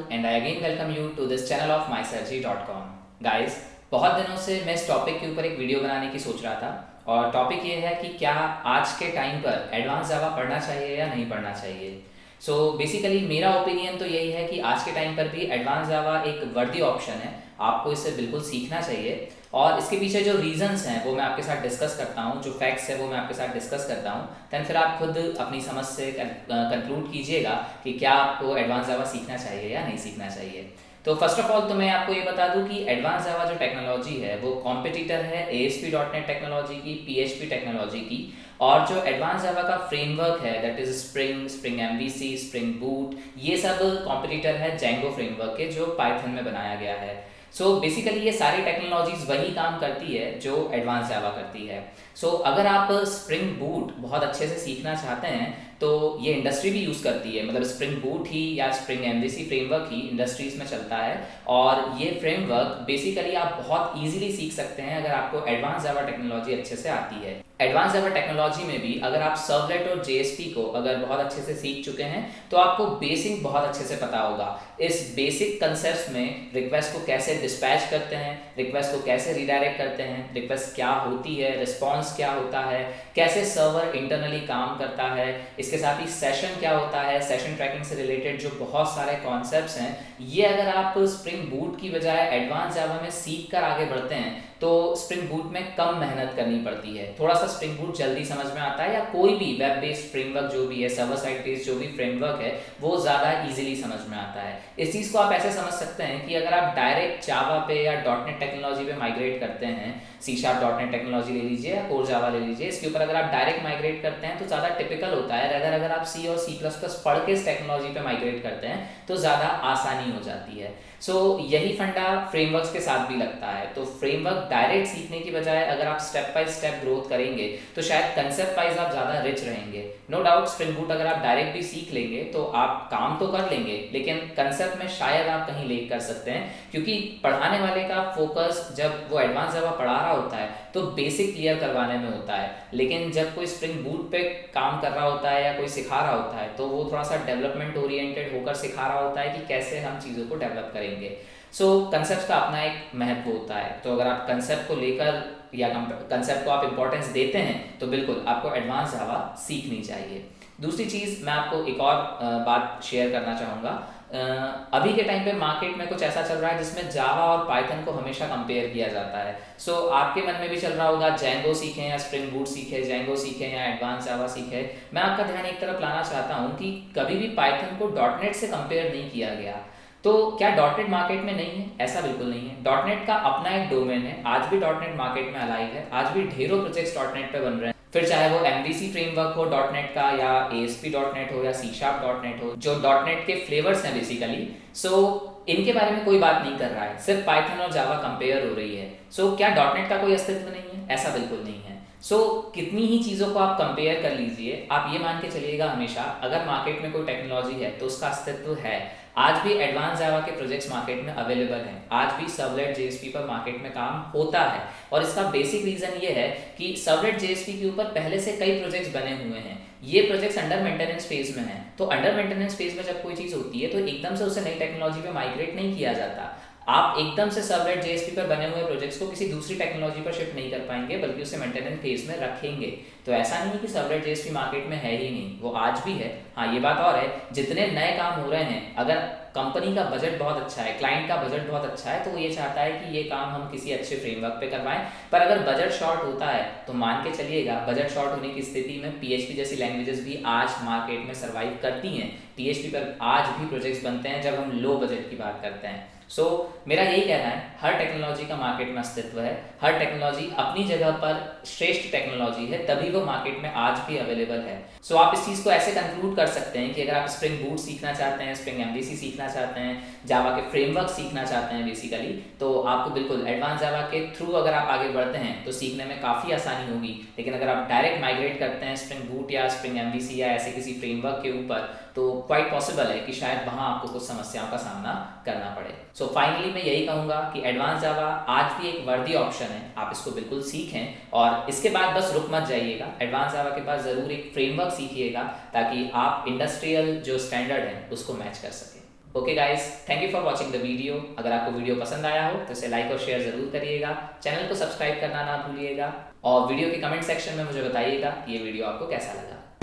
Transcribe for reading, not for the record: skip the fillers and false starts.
and I again welcome you to this channel of MySirG.com. Guys, बहुत दिनों से मैं इस टॉपिक के ऊपर एक वीडियो बनाने की सोच रहा था और टॉपिक ये है कि क्या आज के टाइम पर एडवांस जावा पढ़ना चाहिए या नहीं पढ़ना चाहिए। सो बेसिकली मेरा ओपिनियन तो यही है कि आज के टाइम पर भी एडवांस जावा एक वर्दी ऑप्शन है, आपको इसे बिल्कुल सीखना चाहिए। और इसके पीछे जो रीजंस हैं वो मैं आपके साथ डिस्कस करता हूँ, जो फैक्ट्स है वो मैं आपके साथ डिस्कस करता हूँ। दैन फिर आप खुद अपनी समझ से कंक्लूड कीजिएगा कि क्या आपको एडवांस जावा सीखना चाहिए या नहीं सीखना चाहिए। तो फर्स्ट ऑफ ऑल तो मैं आपको ये बता दूं कि एडवांस जावा जो टेक्नोलॉजी है वो कॉम्पिटिटर है ASP.NET टेक्नोलॉजी की, PHP टेक्नोलॉजी की। और जो एडवांस जावा का फ्रेमवर्क है that is spring MVC, spring boot, ये सब कॉम्पिटिटर है जेंगो फ्रेमवर्क के, जो पाइथन में बनाया गया है। सो बेसिकली ये सारी टेक्नोलॉजीज वही काम करती है जो एडवांस जावा करती है। सो अगर आप स्प्रिंग बूट बहुत अच्छे से सीखना चाहते हैं तो ये इंडस्ट्री भी यूज़ करती है, मतलब स्प्रिंग बूट ही या स्प्रिंग MVC फ्रेमवर्क ही इंडस्ट्रीज में चलता है। और ये फ्रेमवर्क बेसिकली आप बहुत ईजिली सीख सकते हैं अगर आपको एडवांस जावा टेक्नोलॉजी अच्छे से आती है। एडवांस जावा टेक्नोलॉजी में भी अगर आप सर्वलेट और JSP को अगर बहुत अच्छे से सीख चुके हैं तो आपको बेसिक बहुत अच्छे से पता होगा। इस बेसिक कंसेप्ट में रिक्वेस्ट को कैसे डिस्पैच करते हैं, रिक्वेस्ट को कैसे रिडायरेक्ट करते हैं, रिक्वेस्ट क्या होती है, रिस्पॉन्स क्या होता है, कैसे सर्वर इंटरनली काम करता है, इसके साथ ही सेशन क्या होता है, सेशन ट्रैकिंग से रिलेटेड जो बहुत सारे कॉन्सेप्ट्स हैं, ये अगर आप स्प्रिंग बूट की बजाय एडवांस जावा में सीख कर आगे बढ़ते हैं तो स्प्रिंग बूट में कम मेहनत करनी पड़ती है, थोड़ा सा स्प्रिंग बूट जल्दी समझ में आता है, या कोई भी वेब बेस्ड फ्रेमवर्क जो भी है, सर्वर साइड बेस्ड जो भी फ्रेमवर्क है वो ज़्यादा इजीली समझ में आता है। इस चीज़ को आप ऐसे समझ सकते हैं कि अगर आप डायरेक्ट जावा पे या .NET टेक्नोलॉजी पे माइग्रेट करते हैं, C#.NET टेक्नोलॉजी ले लीजिए या कोर जावा ले लीजिए, इसके ऊपर अगर आप डायरेक्ट माइग्रेट करते हैं तो ज़्यादा टिपिकल होता है। अगर आप C और C++ पढ़ के इस टेक्नोलॉजी पे माइग्रेट करते हैं तो ज़्यादा आसानी हो जाती है। सो यही फंडा फ्रेमवर्क्स के साथ भी लगता है। तो फ्रेमवर्क डायरेक्ट सीखने की बजाय अगर आप स्टेप बाय स्टेप ग्रोथ करेंगे तो शायद कंसेप्ट वाइज आप ज़्यादा रिच रहेंगे। नो डाउट स्प्रिंग बूट अगर आप डायरेक्ट भी सीख लेंगे तो आप काम तो कर लेंगे, लेकिन कंसेप्ट में शायद आप कहीं लेक कर सकते हैं, क्योंकि पढ़ाने वाले का फोकस जब वो एडवांस जावा पढ़ा रहा होता है तो बेसिक क्लियर करवाने में होता है, लेकिन जब कोई स्प्रिंग बूट पे काम कर रहा होता है या कोई सिखा रहा होता है तो वो थोड़ा सा डेवलपमेंट ओरिएंटेड होकर सिखा रहा होता है कि कैसे हम चीज़ों को डेवलप करेंगे। सो कंसेप्ट का अपना एक महत्व होता है। तो अगर आप कंसेप्ट को लेकर या कंसेप्ट को आप इंपॉर्टेंस देते हैं तो बिल्कुल आपको एडवांस जावा सीखनी चाहिए। दूसरी चीज़ मैं आपको एक और बात शेयर करना चाहूँगा। अभी के टाइम पे मार्केट में कुछ ऐसा चल रहा है जिसमें जावा और पाइथन को हमेशा कंपेयर किया जाता है। सो आपके मन में भी चल रहा होगा जेंगो सीखें या स्प्रिंग बूट सीखें, जेंगो सीखें या एडवांस जावा सीखें। मैं आपका ध्यान एक तरफ लाना चाहता हूँ कि कभी भी पाइथन को .NET से कंपेयर नहीं किया गया। तो क्या .NET मार्केट में नहीं है? ऐसा बिल्कुल नहीं है। .NET का अपना एक डोमेन है, आज भी .NET मार्केट में अलाइव है, आज भी ढेरों प्रोजेक्ट्स .NET पे बन रहे हैं। फिर चाहे वो MVC फ्रेमवर्क हो .NET का, या ASP.NET हो या C#.NET हो, जो .NET के फ्लेवर्स हैं बेसिकली। सो इनके बारे में कोई बात नहीं कर रहा है, सिर्फ पाइथन और जावा कंपेयर हो रही है। सो क्या .NET का कोई अस्तित्व नहीं है? ऐसा बिल्कुल नहीं है। सो कितनी ही चीज़ों को आप कंपेयर कर लीजिए, आप ये मान के चलिएगा हमेशा अगर मार्केट में कोई टेक्नोलॉजी है तो उसका अस्तित्व है। आज भी एडवांस जावा के प्रोजेक्ट्स मार्केट में अवेलेबल हैं, आज भी सर्वलेट JSP पर मार्केट में काम होता है। और इसका बेसिक रीज़न ये है कि सर्वलेट JSP के ऊपर पहले से कई प्रोजेक्ट्स बने हुए हैं। ये प्रोजेक्ट्स अंडर मेंटेनेंस फेज में हैं। तो अंडर मेंटेनेंस फेज में जब कोई चीज़ होती है तो एकदम से उसे नई टेक्नोलॉजी पे माइग्रेट नहीं किया जाता। आप एकदम से सर्वलेट JSP पर बने हुए प्रोजेक्ट्स को किसी दूसरी टेक्नोलॉजी पर शिफ्ट नहीं कर पाएंगे, बल्कि उसे मेंटेनेंस फेज में रखेंगे। तो ऐसा नहीं है कि सर्वलेट JSP मार्केट में है ही नहीं, वो आज भी है। हाँ, ये बात और है, जितने नए काम हो रहे हैं, अगर कंपनी का बजट बहुत अच्छा है, क्लाइंट का बजट बहुत अच्छा है, तो वो ये चाहता है कि ये काम हम किसी अच्छे फ्रेमवर्क पे करवाएं। पर अगर बजट शॉर्ट होता है तो मान के चलिएगा बजट शॉर्ट होने की स्थिति में PHP जैसी लैंग्वेजेस भी आज मार्केट में सर्वाइव करती हैं। PHP पर आज भी प्रोजेक्ट्स बनते हैं जब हम लो बजट की बात करते हैं। सो मेरा यही कहना है, हर टेक्नोलॉजी का मार्केट में अस्तित्व है, हर टेक्नोलॉजी अपनी जगह पर श्रेष्ठ टेक्नोलॉजी है, तभी वो मार्केट में आज भी अवेलेबल है। सो आप इस चीज़ को ऐसे कंक्लूड कर सकते हैं कि अगर आप स्प्रिंग बूट सीखना चाहते हैं, स्प्रिंग MVC सीखना चाहते हैं, जावा के फ्रेमवर्क सीखना चाहते हैं बेसिकली, तो आपको बिल्कुल एडवांस जावा के थ्रू अगर आप आगे बढ़ते हैं तो सीखने में काफ़ी आसानी होगी। लेकिन अगर आप डायरेक्ट माइग्रेट करते हैं स्प्रिंग बूट या स्प्रिंग MVC या ऐसे किसी फ्रेमवर्क के ऊपर, तो क्वाइट पॉसिबल है कि शायद वहाँ आपको कुछ समस्याओं का सामना करना पड़े। सो फाइनली मैं यही कहूँगा कि एडवांस जावा आज भी एक वर्दी ऑप्शन है, आप इसको बिल्कुल सीखें और इसके बाद बस रुक मत जाइएगा। एडवांस जावा के बाद ज़रूर एक फ्रेमवर्क सीखिएगा ताकि आप इंडस्ट्रियल जो स्टैंडर्ड है उसको मैच कर सकें। Okay guys, thank you for watching the video. अगर आपको वीडियो पसंद आया हो तो इसे लाइक और शेयर ज़रूर करिएगा। चैनल को सब्सक्राइब करना ना भूलिएगा और वीडियो के कमेंट सेक्शन में मुझे बताइएगा कि ये वीडियो आपको कैसा लगा।